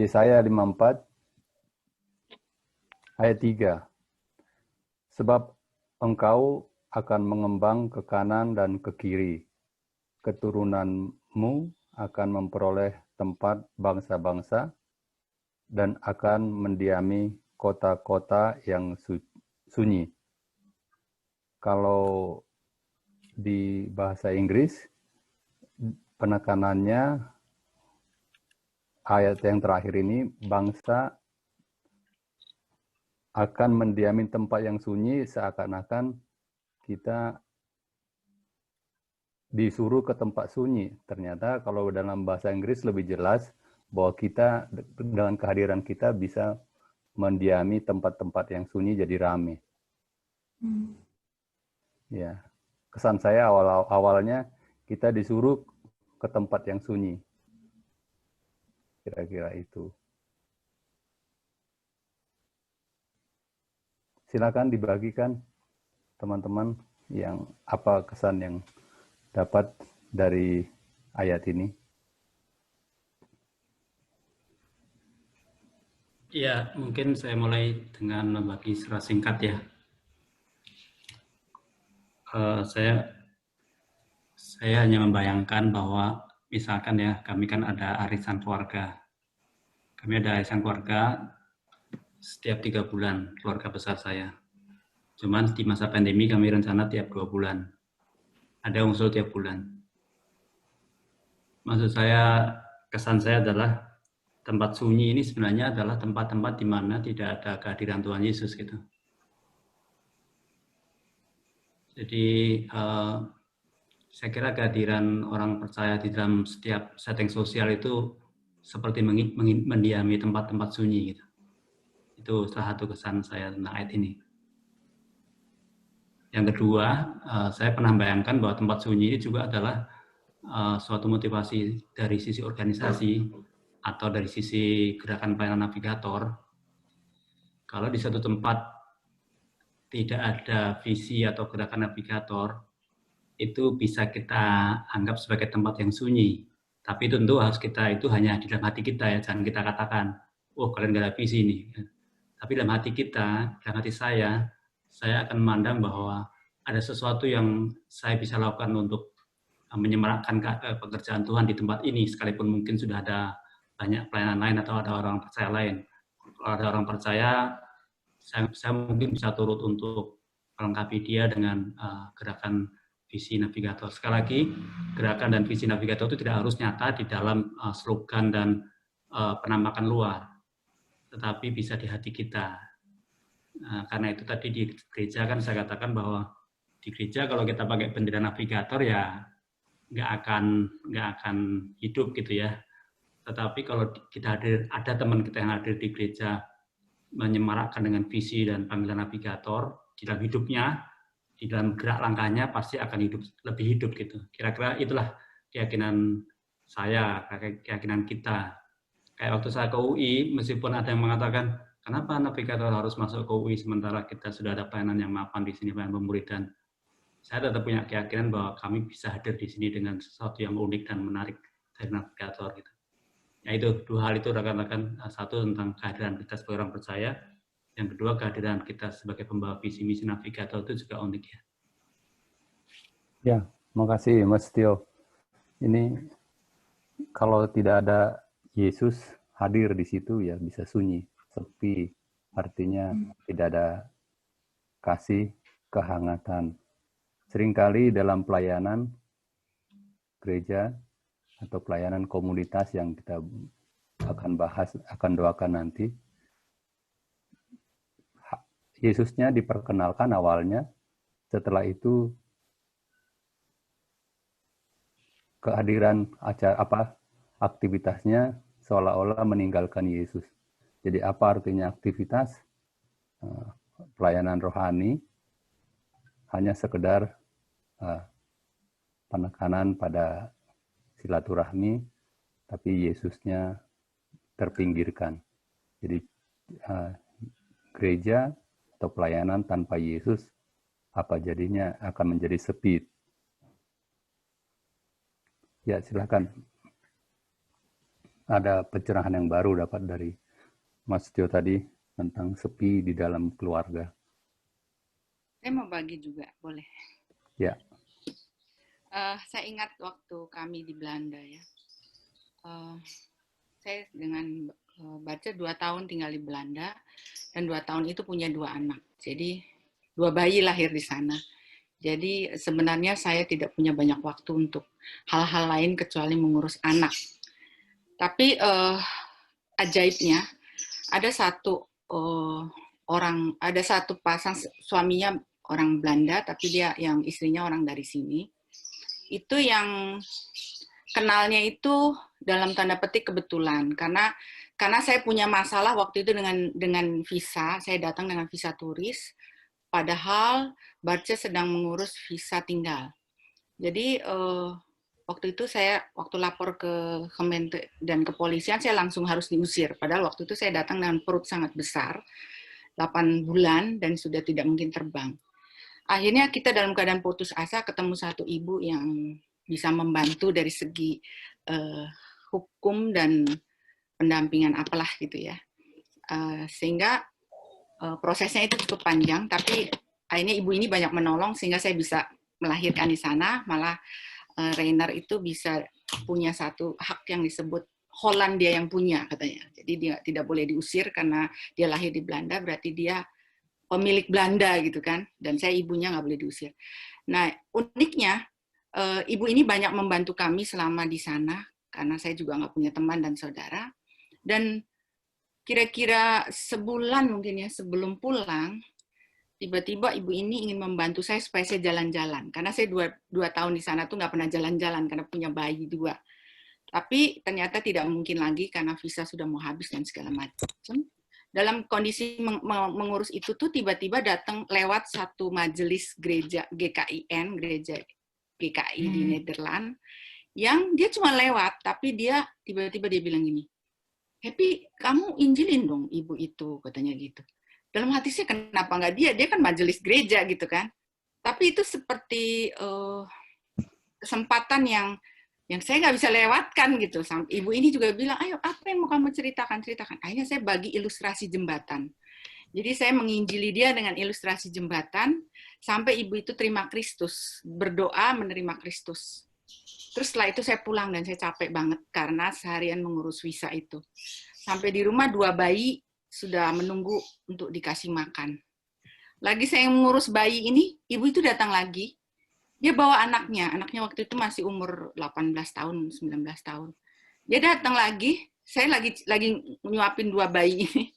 Yesaya 54 ayat 3. Sebab engkau akan mengembang ke kanan dan ke kiri. Keturunanmu akan memperoleh tempat bangsa-bangsa dan akan mendiami kota-kota yang sunyi. Kalau di bahasa Inggris, penekanannya ayat yang terakhir ini, bangsa akan mendiami tempat yang sunyi, seakan-akan kita disuruh ke tempat sunyi. Ternyata kalau dalam bahasa Inggris lebih jelas bahwa kita dengan kehadiran kita bisa mendiami tempat-tempat yang sunyi jadi rame. Ya, kesan saya awalnya kita disuruh ke tempat yang sunyi. Kira-kira itu. Silakan dibagikan teman-teman yang apa kesan yang dapat dari ayat ini. Ya, mungkin saya mulai dengan membagi secara singkat ya. Saya hanya membayangkan bahwa misalkan ya, kami kan ada arisan keluarga. Kami ada arisan keluarga setiap 3 bulan, keluarga besar saya. Cuman di masa pandemi kami rencana tiap 2 bulan. Ada unsur tiap bulan. Maksud saya, kesan saya adalah tempat sunyi ini sebenarnya adalah tempat-tempat di mana tidak ada kehadiran Tuhan Yesus gitu. Jadi saya kira kehadiran orang percaya di dalam setiap setting sosial itu seperti mendiami tempat-tempat sunyi gitu. Itu salah satu kesan saya tentang ayat ini. Yang kedua, saya pernah bayangkan bahwa tempat sunyi ini juga adalah suatu motivasi dari sisi organisasi atau dari sisi gerakan pelayanan navigator. Kalau di satu tempat tidak ada visi atau gerakan navigator, itu bisa kita anggap sebagai tempat yang sunyi. Tapi tentu harus kita itu hanya di dalam hati kita ya, jangan kita katakan, oh kalian gak ada visi nih. Tapi dalam hati kita, dalam hati saya akan memandang bahwa ada sesuatu yang saya bisa lakukan untuk menyemarakkan pekerjaan Tuhan di tempat ini, sekalipun mungkin sudah ada banyak pelayanan lain atau ada orang percaya lain. Kalau ada orang percaya, saya mungkin bisa turut untuk melengkapi dia dengan gerakan visi navigator. Sekali lagi, gerakan dan visi navigator itu tidak harus nyata di dalam slogan dan penampakan luar, tetapi bisa di hati kita. Karena itu tadi di gereja kan saya katakan bahwa di gereja kalau kita pakai bendera navigator ya nggak akan hidup gitu ya. Tetapi kalau kita ada teman kita yang hadir di gereja menyemarakkan dengan visi dan panggilan navigator di dalam hidupnya, di dalam gerak langkahnya pasti akan lebih hidup gitu. Kira-kira itulah keyakinan saya, keyakinan kita. Kayak waktu saya ke UI, meskipun ada yang mengatakan, kenapa navigator harus masuk ke UI sementara kita sudah ada pelayanan yang mapan di sini, pelayanan pemuridan. Saya tetap punya keyakinan bahwa kami bisa hadir di sini dengan sesuatu yang unik dan menarik dari navigator gitu. Ya itu, dua hal itu rekan-rekan. Satu tentang kehadiran kita sebagai orang percaya, yang kedua kehadiran kita sebagai pembawa visi misi navigator itu juga unik ya. Ya, makasih Mas Tio. Ini kalau tidak ada Yesus hadir di situ ya bisa sunyi, sepi. Artinya tidak ada kasih, kehangatan. Seringkali dalam pelayanan gereja atau pelayanan komunitas yang kita akan bahas, akan doakan nanti, Yesusnya diperkenalkan awalnya, setelah itu kehadiran aktivitasnya seolah-olah meninggalkan Yesus. Jadi apa artinya aktivitas? Pelayanan rohani hanya sekedar penekanan pada silaturahmi, tapi Yesusnya terpinggirkan. Jadi gereja atau pelayanan tanpa Yesus, apa jadinya? Akan menjadi sepi. Ya, silakan. ada pencerahan yang baru dapat dari Mas Tio tadi tentang sepi di dalam keluarga. Saya mau bagi juga, boleh? Ya. Saya ingat waktu kami di Belanda ya. Saya dengan Barca 2 tahun tinggal di Belanda, dan 2 tahun itu punya 2 anak. Jadi 2 bayi lahir di sana. Jadi sebenarnya saya tidak punya banyak waktu untuk hal-hal lain kecuali mengurus anak. Tapi ajaibnya ada satu ada satu pasang, suaminya orang Belanda, tapi dia yang istrinya orang dari sini. Itu yang kenalnya itu dalam tanda petik kebetulan, karena saya punya masalah waktu itu dengan visa. Saya datang dengan visa turis, padahal Barca sedang mengurus visa tinggal. Jadi waktu itu waktu lapor ke Kementerian dan kepolisian, saya langsung harus diusir. Padahal waktu itu saya datang dengan perut sangat besar, 8 bulan, dan sudah tidak mungkin terbang. Akhirnya kita dalam keadaan putus asa ketemu satu ibu yang bisa membantu dari segi hukum dan pendampingan apalah gitu ya. Sehingga prosesnya itu cukup panjang, tapi akhirnya ibu ini banyak menolong sehingga saya bisa melahirkan di sana. Malah Reiner itu bisa punya satu hak yang disebut Hollandia yang punya katanya. Jadi dia tidak boleh diusir karena dia lahir di Belanda, berarti dia pemilik Belanda gitu kan, dan saya ibunya nggak boleh diusir. Nah, uniknya ibu ini banyak membantu kami selama di sana, karena saya juga nggak punya teman dan saudara. Dan kira-kira sebulan mungkin ya sebelum pulang, tiba-tiba ibu ini ingin membantu saya supaya saya jalan-jalan. Karena saya 2 tahun di sana tuh nggak pernah jalan-jalan karena punya bayi 2. Tapi ternyata tidak mungkin lagi karena visa sudah mau habis dan segala macam. Dalam kondisi mengurus itu tuh tiba-tiba datang lewat satu majelis gereja GKIN, gereja GKI di Nederland, yang dia cuma lewat, tapi dia tiba-tiba dia bilang gini, "Happy, kamu injilin dong ibu itu," katanya gitu. Dalam hati saya, kenapa nggak dia? Dia kan majelis gereja gitu kan. Tapi itu seperti kesempatan yang saya nggak bisa lewatkan gitu. Ibu ini juga bilang, ayo apa yang mau kamu ceritakan? Akhirnya saya bagi ilustrasi jembatan. Jadi saya menginjili dia dengan ilustrasi jembatan, sampai ibu itu terima Kristus, berdoa menerima Kristus. Terus setelah itu saya pulang dan saya capek banget karena seharian mengurus visa itu. Sampai di rumah 2 bayi sudah menunggu untuk dikasih makan. Lagi saya mengurus bayi ini, ibu itu datang lagi. Dia bawa anaknya waktu itu masih umur 18 tahun, 19 tahun. Dia datang lagi, saya lagi nyuapin 2 bayi ini.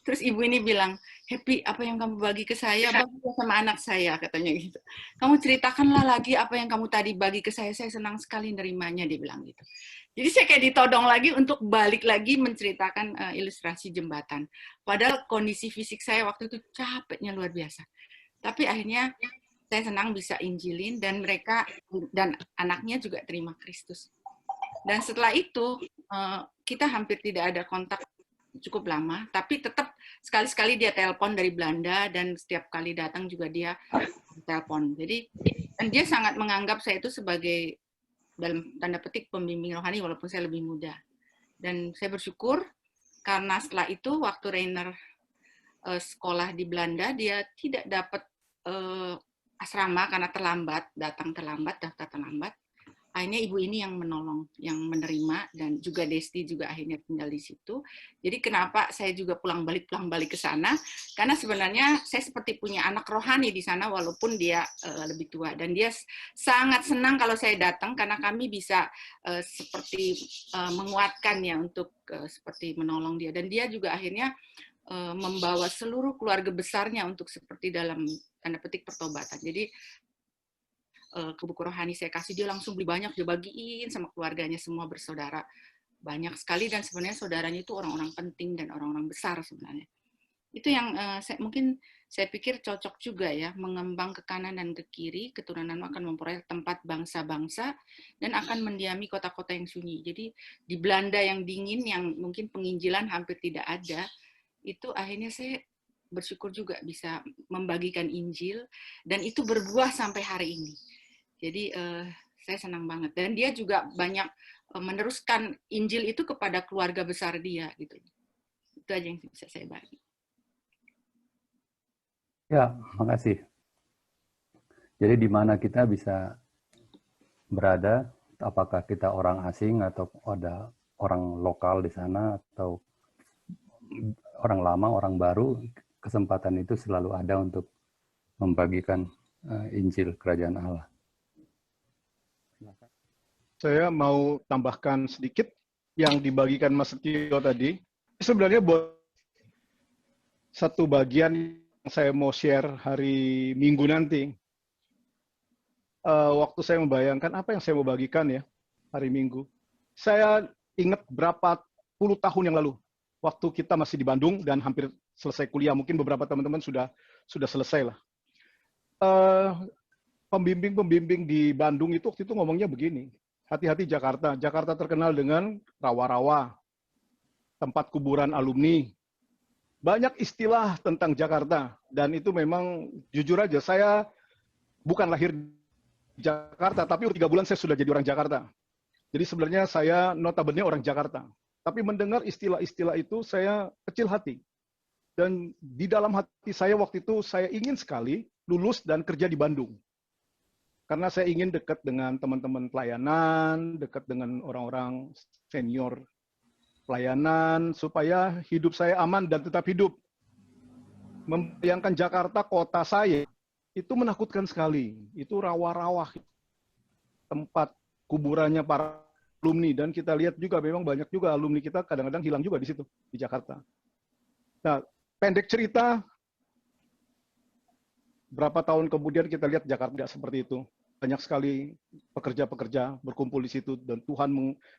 Terus ibu ini bilang, "Happy, apa yang kamu bagi ke saya, bagi sama anak saya," katanya gitu. "Kamu ceritakanlah lagi apa yang kamu tadi bagi ke saya senang sekali nerimanya," dia bilang gitu. Jadi saya kayak ditodong lagi untuk balik lagi menceritakan ilustrasi jembatan. Padahal kondisi fisik saya waktu itu capeknya luar biasa. Tapi akhirnya saya senang bisa injilin, dan mereka dan anaknya juga terima Kristus. Dan setelah itu kita hampir tidak ada kontak cukup lama, tapi tetap sekali-sekali dia telepon dari Belanda, dan setiap kali datang juga dia telepon. Jadi, dan dia sangat menganggap saya itu sebagai dalam tanda petik pembimbing rohani walaupun saya lebih muda. Dan saya bersyukur karena setelah itu waktu Reiner sekolah di Belanda, dia tidak dapat asrama karena daftar terlambat. Akhirnya ibu ini yang menolong, yang menerima, dan juga Desti juga akhirnya tinggal di situ. Jadi kenapa saya juga pulang balik ke sana? Karena sebenarnya saya seperti punya anak rohani di sana walaupun dia lebih tua, dan dia sangat senang kalau saya datang karena kami bisa seperti menguatkan ya untuk seperti menolong dia, dan dia juga akhirnya membawa seluruh keluarga besarnya untuk seperti dalam tanda petik pertobatan. Jadi ke buku rohani saya kasih, dia langsung beli banyak, dia bagiin sama keluarganya semua bersaudara. Banyak sekali, dan sebenarnya saudaranya itu orang-orang penting dan orang-orang besar sebenarnya. Itu yang saya pikir cocok juga ya, mengembang ke kanan dan ke kiri, keturunan akan memperoleh tempat bangsa-bangsa dan akan mendiami kota-kota yang sunyi. Jadi di Belanda yang dingin, yang mungkin penginjilan hampir tidak ada, itu akhirnya saya bersyukur juga bisa membagikan Injil, dan itu berbuah sampai hari ini. Jadi saya senang banget, dan dia juga banyak meneruskan Injil itu kepada keluarga besar dia gitu. Itu aja yang bisa saya bagi. Ya, makasih. Jadi di mana kita bisa berada, apakah kita orang asing atau ada orang lokal di sana atau orang lama, orang baru, kesempatan itu selalu ada untuk membagikan Injil Kerajaan Allah. Saya mau tambahkan sedikit yang dibagikan Mas Setio tadi. Sebenarnya buat satu bagian yang saya mau share hari Minggu nanti. Waktu saya membayangkan apa yang saya mau bagikan ya hari Minggu. Saya ingat berapa puluh tahun yang lalu, waktu kita masih di Bandung dan hampir selesai kuliah. Mungkin beberapa teman-teman sudah selesai lah. Pembimbing-pembimbing di Bandung itu waktu itu ngomongnya begini, hati-hati Jakarta. Jakarta terkenal dengan rawa-rawa, tempat kuburan alumni. Banyak istilah tentang Jakarta. Dan itu memang, jujur aja, saya bukan lahir di Jakarta, tapi 3 bulan saya sudah jadi orang Jakarta. Jadi sebenarnya saya notabene orang Jakarta. Tapi mendengar istilah-istilah itu, saya kecil hati. Dan di dalam hati saya waktu itu, saya ingin sekali lulus dan kerja di Bandung. Karena saya ingin dekat dengan teman-teman pelayanan, dekat dengan orang-orang senior pelayanan, supaya hidup saya aman dan tetap hidup. Membayangkan Jakarta, kota saya, itu menakutkan sekali. Itu rawa-rawa, tempat kuburannya para alumni. Dan kita lihat juga, memang banyak juga alumni kita kadang-kadang hilang juga di situ, di Jakarta. Nah, pendek cerita, berapa tahun kemudian kita lihat Jakarta tidak seperti itu. Banyak sekali pekerja-pekerja berkumpul di situ dan Tuhan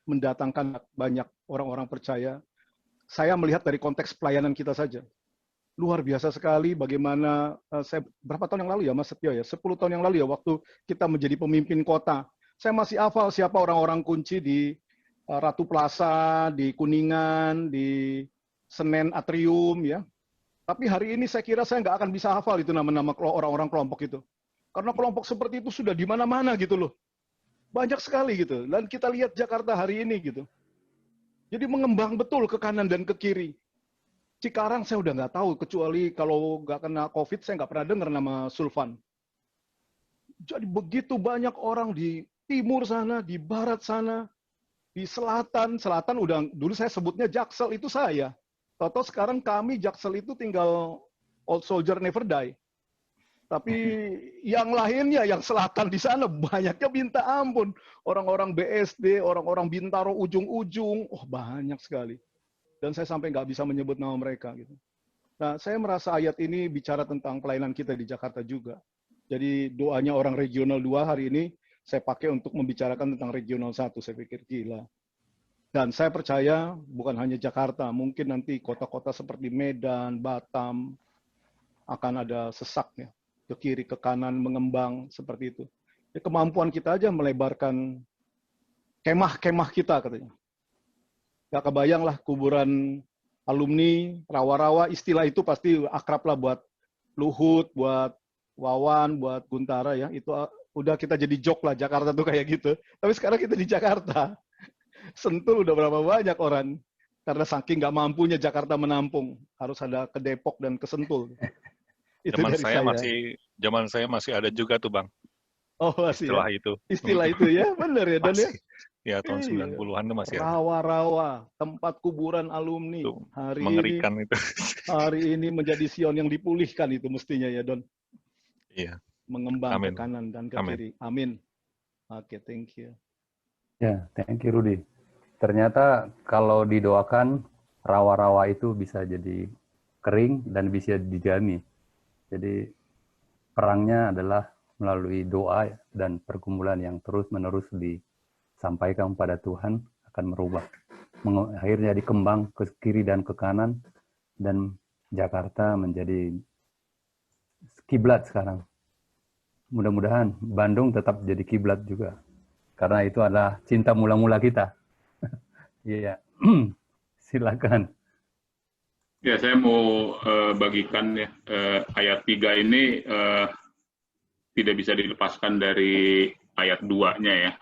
mendatangkan banyak orang-orang percaya. Saya melihat dari konteks pelayanan kita saja. Luar biasa sekali bagaimana, saya berapa tahun yang lalu ya Mas Setio ya, 10 tahun yang lalu ya, waktu kita menjadi pemimpin kota. Saya masih hafal siapa orang-orang kunci di Ratu Plaza, di Kuningan, di Senen Atrium ya. Tapi hari ini saya kira saya nggak akan bisa hafal itu nama-nama orang-orang kelompok itu. Karena kelompok seperti itu sudah di mana-mana gitu loh. Banyak sekali gitu. Dan kita lihat Jakarta hari ini gitu. Jadi mengembang betul ke kanan dan ke kiri. Cikarang saya udah nggak tahu, kecuali kalau nggak kena COVID, saya nggak pernah dengar nama Sulfan. Jadi begitu banyak orang di timur sana, di barat sana, di selatan. Selatan udah, dulu saya sebutnya Jaksel, itu saya. Toto sekarang kami Jaksel itu tinggal Old Soldier Never Die. Tapi yang lainnya, yang selatan di sana, banyaknya minta ampun. Orang-orang BSD, orang-orang Bintaro ujung-ujung, banyak sekali. Dan saya sampai nggak bisa menyebut nama mereka. Gitu. Nah, saya merasa ayat ini bicara tentang pelayanan kita di Jakarta juga. Jadi doanya orang regional 2 hari ini, saya pakai untuk membicarakan tentang regional 1, saya pikir gila. Dan saya percaya bukan hanya Jakarta, mungkin nanti kota-kota seperti Medan, Batam, akan ada sesaknya. Ke kiri, ke kanan, mengembang, seperti itu. Ya, kemampuan kita aja melebarkan kemah-kemah kita, katanya. Gak kebayang lah kuburan alumni, rawa-rawa, istilah itu pasti akrab lah buat Luhut, buat Wawan, buat Guntara ya. Itu udah kita jadi jok lah, Jakarta tuh kayak gitu. Tapi sekarang kita di Jakarta. Sentul udah berapa banyak orang. Karena saking gak mampunya Jakarta menampung. Harus ada ke Depok dan ke Sentul. Zaman saya masih ada juga tuh Bang. Oh masih istilah ya? itu. Istilah itu ya, benar ya Dan ya? Ya tahun 90-an tuh masih ada. Rawa-rawa, tempat kuburan alumni. Itu mengerikan itu. Hari ini menjadi Sion yang dipulihkan itu mestinya ya Don. Iya. Mengembang ke kanan dan ke kiri. Amin. Oke, thank you. Ya, thank you Rudy. Ternyata kalau didoakan, rawa-rawa itu bisa jadi kering dan bisa dijami. Jadi perangnya adalah melalui doa dan pergumulan yang terus-menerus disampaikan pada Tuhan akan merubah. Akhirnya dikembang ke kiri dan ke kanan, dan Jakarta menjadi kiblat sekarang. Mudah-mudahan Bandung tetap jadi kiblat juga. Karena itu adalah cinta mula-mula kita. Iya, silakan. Ya, saya mau bagikan ya, ayat 3 ini tidak bisa dilepaskan dari ayat 2-nya ya.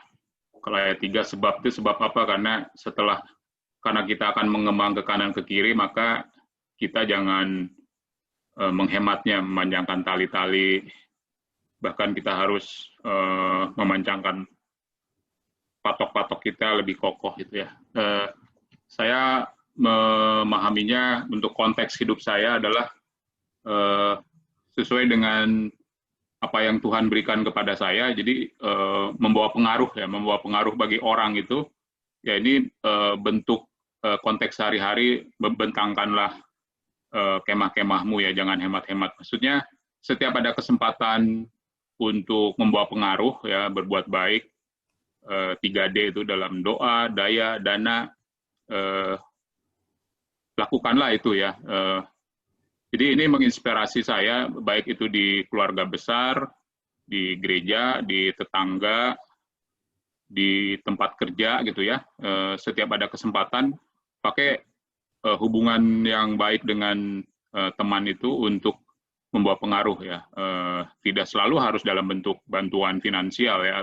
Kalau ayat 3 sebab itu sebab apa? Karena kita akan mengembang ke kanan ke kiri, maka kita jangan menghematnya, memanjangkan tali-tali, bahkan kita harus memanjangkan patok-patok kita lebih kokoh gitu ya. Saya memahaminya untuk konteks hidup saya adalah sesuai dengan apa yang Tuhan berikan kepada saya, jadi membawa pengaruh bagi orang itu, ya ini bentuk konteks sehari-hari, bentangkanlah kemah-kemahmu ya, jangan hemat-hemat. Maksudnya setiap ada kesempatan untuk membawa pengaruh ya, berbuat baik, 3D itu dalam doa, daya, dana, lakukanlah itu ya. Jadi ini menginspirasi saya, baik itu di keluarga besar, di gereja, di tetangga, di tempat kerja gitu ya. Setiap ada kesempatan, pakai hubungan yang baik dengan teman itu untuk membawa pengaruh ya. Tidak selalu harus dalam bentuk bantuan finansial ya,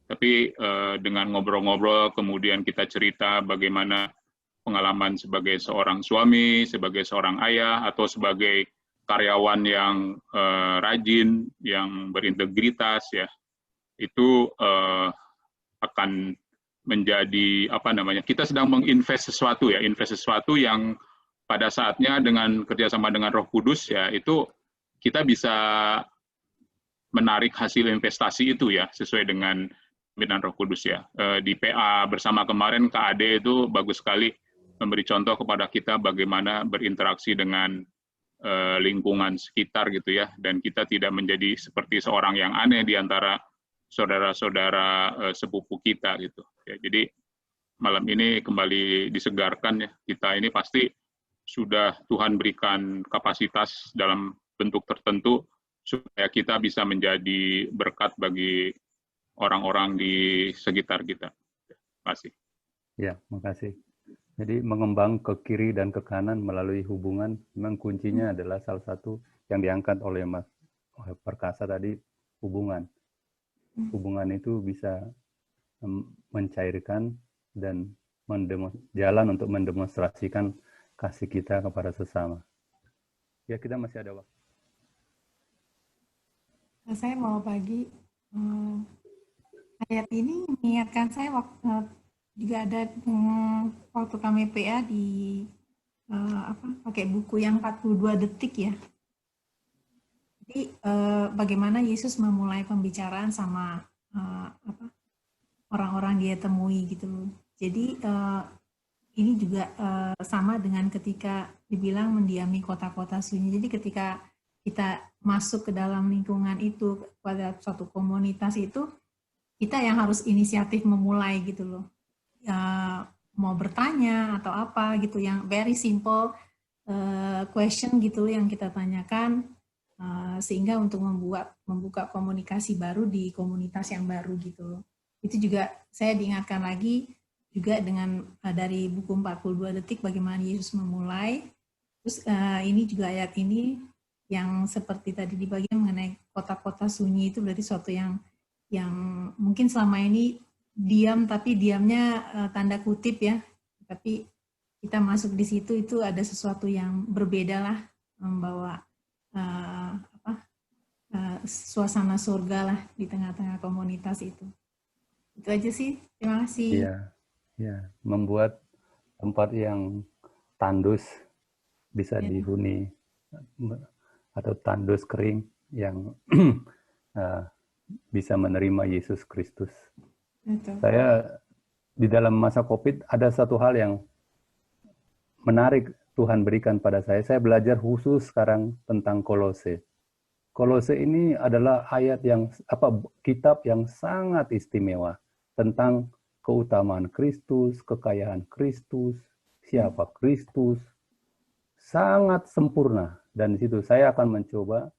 tapi dengan ngobrol-ngobrol, kemudian kita cerita bagaimana pengalaman sebagai seorang suami, sebagai seorang ayah, atau sebagai karyawan yang rajin, yang berintegritas ya, itu akan menjadi kita sedang menginvest sesuatu ya, invest sesuatu yang pada saatnya dengan kerjasama dengan Roh Kudus ya, itu kita bisa menarik hasil investasi itu ya, sesuai dengan pimpinan Roh Kudus ya. Di PA bersama kemarin, KAD itu bagus sekali memberi contoh kepada kita bagaimana berinteraksi dengan lingkungan sekitar gitu ya, dan kita tidak menjadi seperti seorang yang aneh di antara saudara-saudara sepupu kita gitu. Ya, jadi malam ini kembali disegarkan ya, kita ini pasti sudah Tuhan berikan kapasitas dalam bentuk tertentu supaya kita bisa menjadi berkat bagi orang-orang di sekitar kita. Terima kasih. Ya, makasih. Jadi mengembang ke kiri dan ke kanan melalui hubungan, memang kuncinya adalah salah satu yang diangkat oleh Mas Perkasa tadi, hubungan. Hubungan itu bisa mencairkan dan jalan untuk mendemonstrasikan kasih kita kepada sesama. Ya, kita masih ada waktu. Saya mau bagi ayat ini mengingatkan saya waktu juga ada waktu kami PA di pakai buku yang 42 detik ya. Jadi bagaimana Yesus memulai pembicaraan sama orang-orang dia temui gitu loh. Jadi ini juga sama dengan ketika dibilang mendiami kota-kota sunyi. Jadi ketika kita masuk ke dalam lingkungan itu, pada suatu komunitas itu, kita yang harus inisiatif memulai gitu loh. Mau bertanya atau apa gitu, yang very simple question gitu yang kita tanyakan, sehingga untuk membuka komunikasi baru di komunitas yang baru gitu. Itu juga saya diingatkan lagi juga dengan dari buku 42 detik bagaimana Yesus memulai. Terus ini juga ayat ini yang seperti tadi dibagi mengenai kota-kota sunyi, itu berarti suatu yang mungkin selama ini diam, tapi diamnya tanda kutip ya, tapi kita masuk di situ itu ada sesuatu yang berbeda lah, membawa suasana surga lah di tengah-tengah komunitas itu. Itu aja sih, terima kasih. Iya, membuat tempat yang tandus bisa dihuni, atau tandus kering yang bisa menerima Yesus Kristus. Betul. Saya di dalam masa COVID ada satu hal yang menarik Tuhan berikan pada saya. Saya belajar khusus sekarang tentang Kolose. Kolose ini adalah kitab yang sangat istimewa tentang keutamaan Kristus, kekayaan Kristus, siapa Kristus, sangat sempurna. Dan di situ saya akan mencoba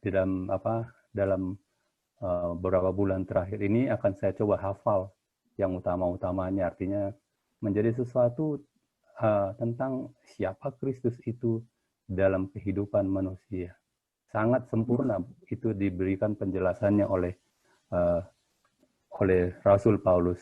dalam beberapa bulan terakhir ini akan saya coba hafal yang utama-utamanya, artinya menjadi sesuatu tentang siapa Kristus itu dalam kehidupan manusia. Sangat sempurna itu diberikan penjelasannya oleh oleh Rasul Paulus.